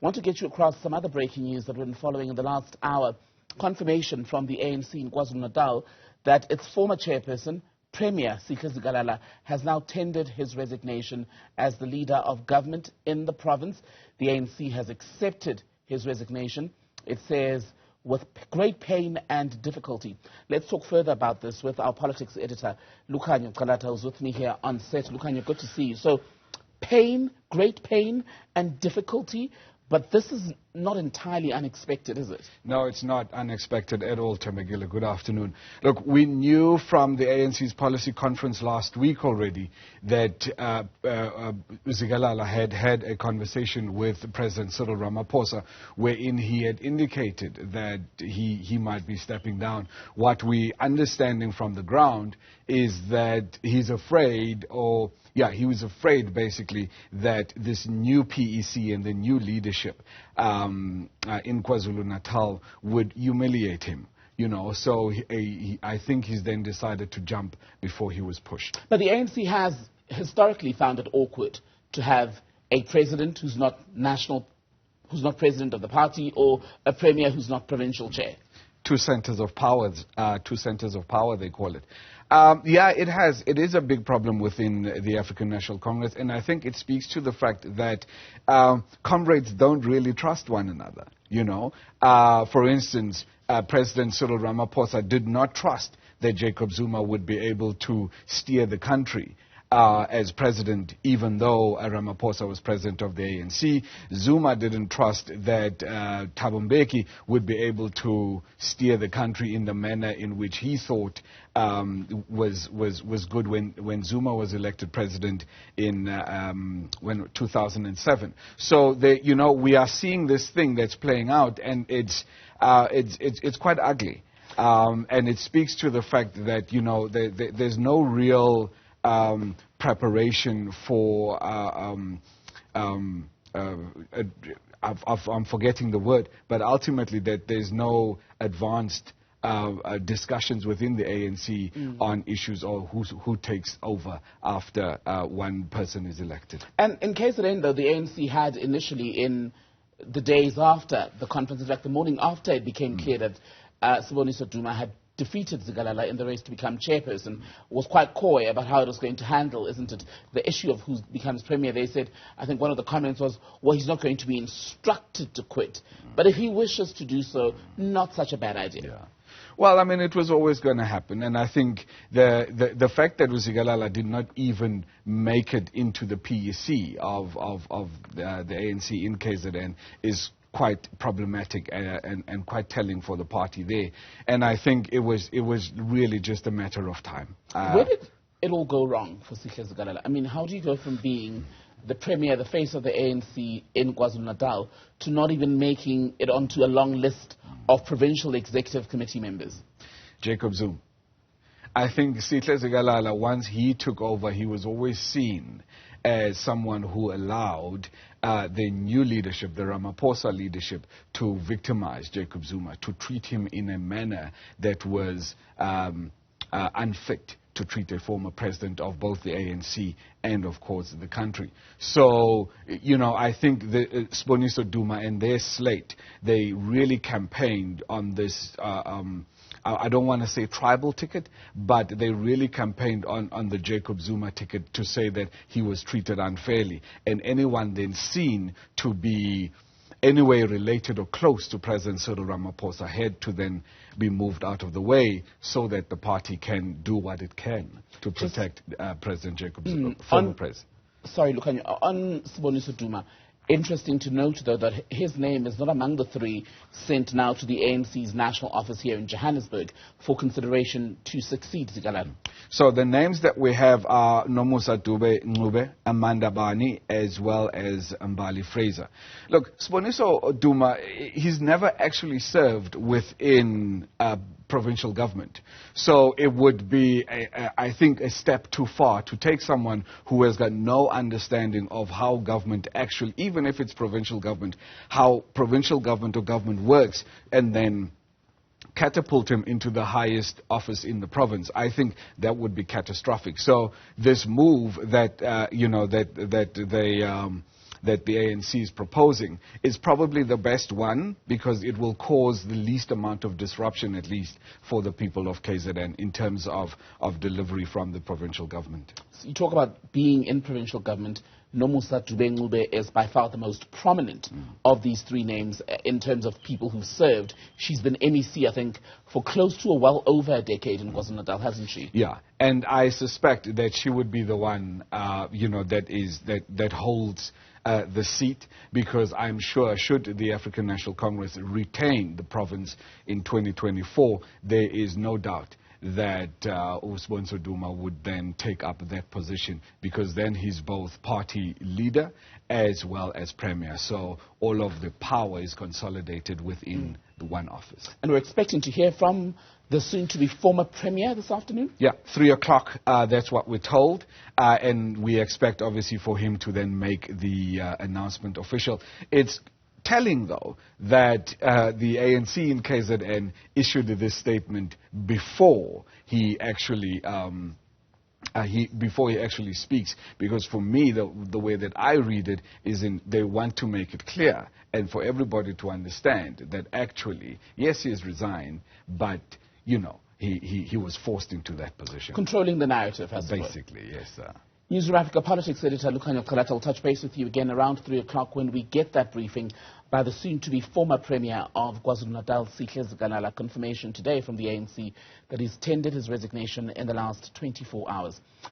want to get you across some other breaking news that we've been following in the last hour. Confirmation from the ANC in KwaZulu-Natal that its former chairperson, Premier Sihle Zikalala, has now tendered his resignation as the leader of government in the province. The ANC has accepted his resignation. It says, with great pain and difficulty. Let's talk further about this with our politics editor, Lukhanyo Calata, who's with me here on set. Lukhanyo, good to see you. So, pain, great pain and difficulty, but this is not entirely unexpected, is it? No, it's not unexpected at all, Temegile. Good afternoon. Look, we knew from the ANC's policy conference last week already that Zikalala had a conversation with President Cyril Ramaphosa wherein he had indicated that he might be stepping down. What we understanding from the ground is that he's afraid, he was afraid basically that this new PEC and the new leadership in KwaZulu-Natal would humiliate him. So I think he's then decided to jump before he was pushed. But the ANC has historically found it awkward to have a president who's not president of the party, or a premier who's not provincial chair. Two centers of power, they call it. It is a big problem within the African National Congress, and I think it speaks to the fact that comrades don't really trust one another. For instance, President Cyril Ramaphosa did not trust that Jacob Zuma would be able to steer the country as president, even though Ramaphosa was president of the ANC. Zuma didn't trust that Thabo Mbeki would be able to steer the country in the manner in which he thought was good when Zuma was elected president in 2007. So we are seeing this thing that's playing out, and it's quite ugly, and it speaks to the fact that there's no real preparation for I'm forgetting the word, but ultimately that there's no advanced discussions within the ANC on issues or who takes over after one person is elected. And in KZN, though, the ANC had initially, in the days after the conference, in fact the morning after it became clear that Siboniso Duma had defeated Zikalala in the race to become chairperson, was quite coy about how it was going to handle, isn't it, the issue of who becomes premier. They said, I think one of the comments was, well, he's not going to be instructed to quit, but if he wishes to do so, not such a bad idea. Yeah. Well, I mean, it was always going to happen, and I think the fact that Zikalala did not even make it into the PEC of the ANC in KZN is quite problematic and quite telling for the party there. And I think it was really just a matter of time. Where did it all go wrong for Sihle Zikalala? I mean, how do you go from being the premier, the face of the ANC in KwaZulu-Natal, to not even making it onto a long list of provincial executive committee members? Jacob Zuma. I think Sihle Zikalala, once he took over, he was always seen as someone who allowed the new leadership, the Ramaphosa leadership, to victimize Jacob Zuma, to treat him in a manner that was unfit to treat a former president of both the ANC and, of course, the country. So, I think the Siboniso Duma and their slate, they really campaigned on this I don't want to say tribal ticket, but they really campaigned on the Jacob Zuma ticket to say that he was treated unfairly. And anyone then seen to be anyway related or close to President Cyril Ramaphosa had to then be moved out of the way so that the party can do what it can to protect President Jacob Zuma, former president. Sorry, Lukhanyo, on Siboniso Duma, interesting to note, though, that his name is not among the three sent now to the ANC's national office here in Johannesburg for consideration to succeed Zikalala. So the names that we have are Nomusa Dube Ngube, Amanda Bani, as well as Mbali Fraser. Look, Siboniso Duma, he's never actually served within provincial government. So it would be, I think, a step too far to take someone who has got no understanding of how government actually, even if it's provincial government, how provincial government or government works, and then catapult him into the highest office in the province. I think that would be catastrophic. So this move that, that the ANC is proposing is probably the best one, because it will cause the least amount of disruption, at least for the people of KZN, in terms of delivery from the provincial government. So you talk about being in provincial government. Nomusa Dube is by far the most prominent of these three names in terms of people who served. She's been MEC, I think, for close to well over a decade in KwaZulu-Natal, hasn't she? Yeah, and I suspect that she would be the one, that holds the seat, because I'm sure should the African National Congress retain the province in 2024, there is no doubt that Usbonso Duma would then take up that position, because then he's both party leader as well as premier. So all of the power is consolidated within the one office. And we're expecting to hear from the soon-to-be former premier this afternoon? Yeah, 3 o'clock, that's what we're told. And we expect, obviously, for him to then make the announcement official. It's telling, though, that the ANC in KZN issued this statement before he actually speaks, because for me, the way that I read it is they want to make it clear and for everybody to understand that actually, yes, he has resigned, but, he was forced into that position. Controlling the narrative, as basically, yes, sir. Newzroom Afrika politics editor Lukhanyo Calata will touch base with you again around 3 o'clock when we get that briefing by the soon-to-be former premier of KwaZulu-Natal, Sihle Zikalala. Confirmation today from the ANC that he's tendered his resignation in the last 24 hours.